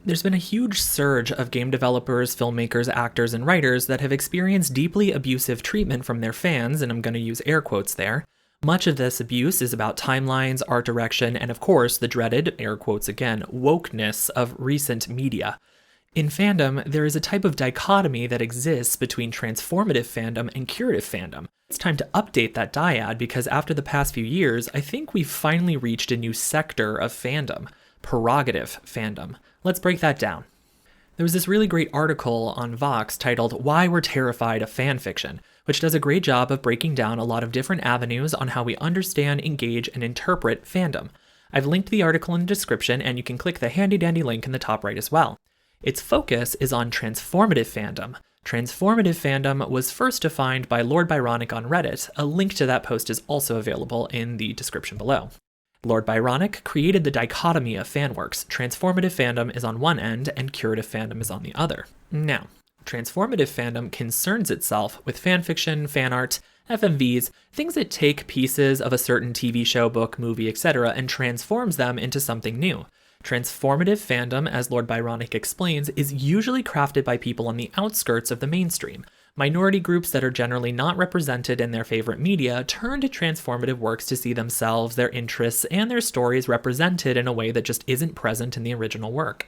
There's been a huge surge of game developers, filmmakers, actors, and writers that have experienced deeply abusive treatment from their fans, and I'm going to use air quotes there. Much of this abuse is about timelines, art direction, and of course, the dreaded, air quotes again, wokeness of recent media. In fandom, there is a type of dichotomy that exists between transformative fandom and curative fandom. It's time to update that dyad because after the past few years, I think we've finally reached a new sector of fandom, Prerogative fandom. Let's break that down. There was this really great article on Vox titled Why We're Terrified of Fanfiction, which does a great job of breaking down a lot of different avenues on how we understand, engage, and interpret fandom. I've linked the article in the description, and you can click the handy-dandy link in the top right as well. Its focus is on transformative fandom. Transformative fandom was first defined by Lord Byronic on Reddit. A link to that post is also available in the description below. Lord Byronic created the dichotomy of fanworks. Transformative fandom is on one end and curative fandom is on the other. Now, transformative fandom concerns itself with fanfiction, fan art, FMVs, things that take pieces of a certain TV show, book, movie, etc. and transforms them into something new. Transformative fandom, as Lord Byronic explains, is usually crafted by people on the outskirts of the mainstream. Minority groups that are generally not represented in their favorite media turn to transformative works to see themselves, their interests, and their stories represented in a way that just isn't present in the original work.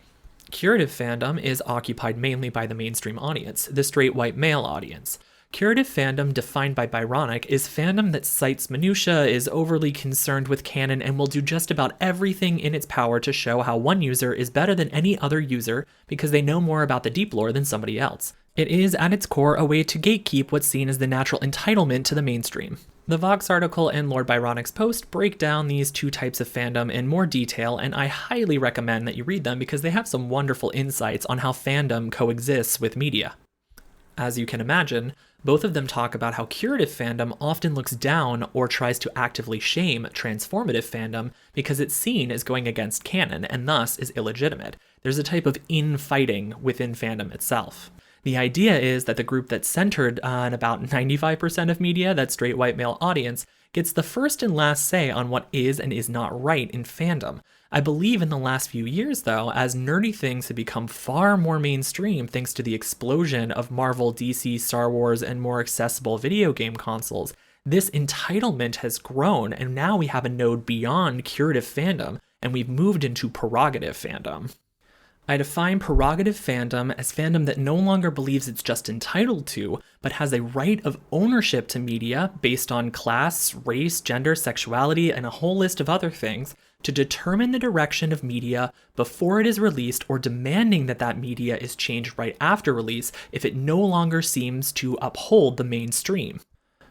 Curative fandom is occupied mainly by the mainstream audience, the straight white male audience. Curative fandom, defined by Byronic, is fandom that cites minutiae, is overly concerned with canon, and will do just about everything in its power to show how one user is better than any other user because they know more about the deep lore than somebody else. It is, at its core, a way to gatekeep what's seen as the natural entitlement to the mainstream. The Vox article and Lord Byronic's post break down these two types of fandom in more detail, and I highly recommend that you read them because they have some wonderful insights on how fandom coexists with media. As you can imagine, both of them talk about how curative fandom often looks down or tries to actively shame transformative fandom because it's seen as going against canon and thus is illegitimate. There's a type of infighting within fandom itself. The idea is that the group that's centered on about 95% of media, that straight white male audience, gets the first and last say on what is and is not right in fandom. I believe in the last few years, though, as nerdy things have become far more mainstream thanks to the explosion of Marvel, DC, Star Wars, and more accessible video game consoles, this entitlement has grown, and now we have a node beyond curative fandom, and we've moved into prerogative fandom. I define prerogative fandom as fandom that no longer believes it's just entitled to, but has a right of ownership to media based on class, race, gender, sexuality, and a whole list of other things to determine the direction of media before it is released or demanding that that media is changed right after release if it no longer seems to uphold the mainstream.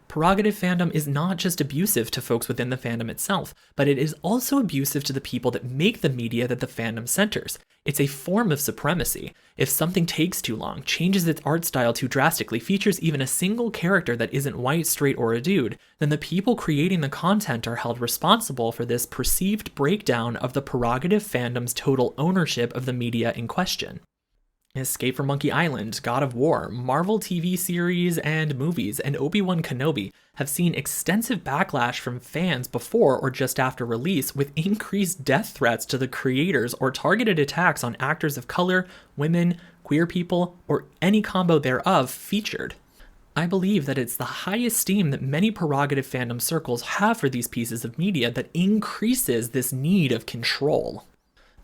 Prerogative fandom is not just abusive to folks within the fandom itself, but it is also abusive to the people that make the media that the fandom centers. It's a form of supremacy. If something takes too long, changes its art style too drastically, features even a single character that isn't white, straight, or a dude, then the people creating the content are held responsible for this perceived breakdown of the prerogative fandom's total ownership of the media in question. Escape from Monkey Island, God of War, Marvel TV series and movies, and Obi-Wan Kenobi have seen extensive backlash from fans before or just after release, with increased death threats to the creators or targeted attacks on actors of color, women, queer people, or any combo thereof featured. I believe that it's the high esteem that many prerogative fandom circles have for these pieces of media that increases this need of control.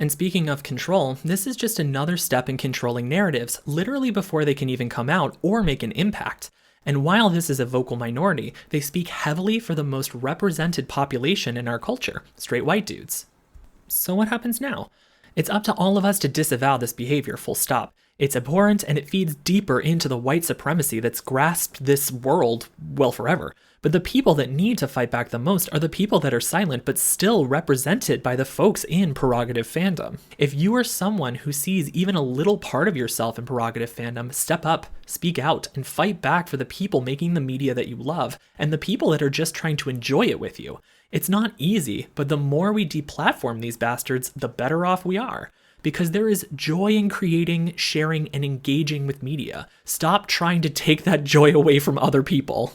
And speaking of control, this is just another step in controlling narratives, literally before they can even come out or make an impact. And while this is a vocal minority, they speak heavily for the most represented population in our culture, straight white dudes. So what happens now? It's up to all of us to disavow this behavior, full stop. It's abhorrent and it feeds deeper into the white supremacy that's grasped this world, well, forever. But the people that need to fight back the most are the people that are silent but still represented by the folks in prerogative fandom. If you are someone who sees even a little part of yourself in prerogative fandom, step up, speak out, and fight back for the people making the media that you love and the people that are just trying to enjoy it with you. It's not easy, but the more we deplatform these bastards, the better off we are. Because there is joy in creating, sharing, and engaging with media. Stop trying to take that joy away from other people.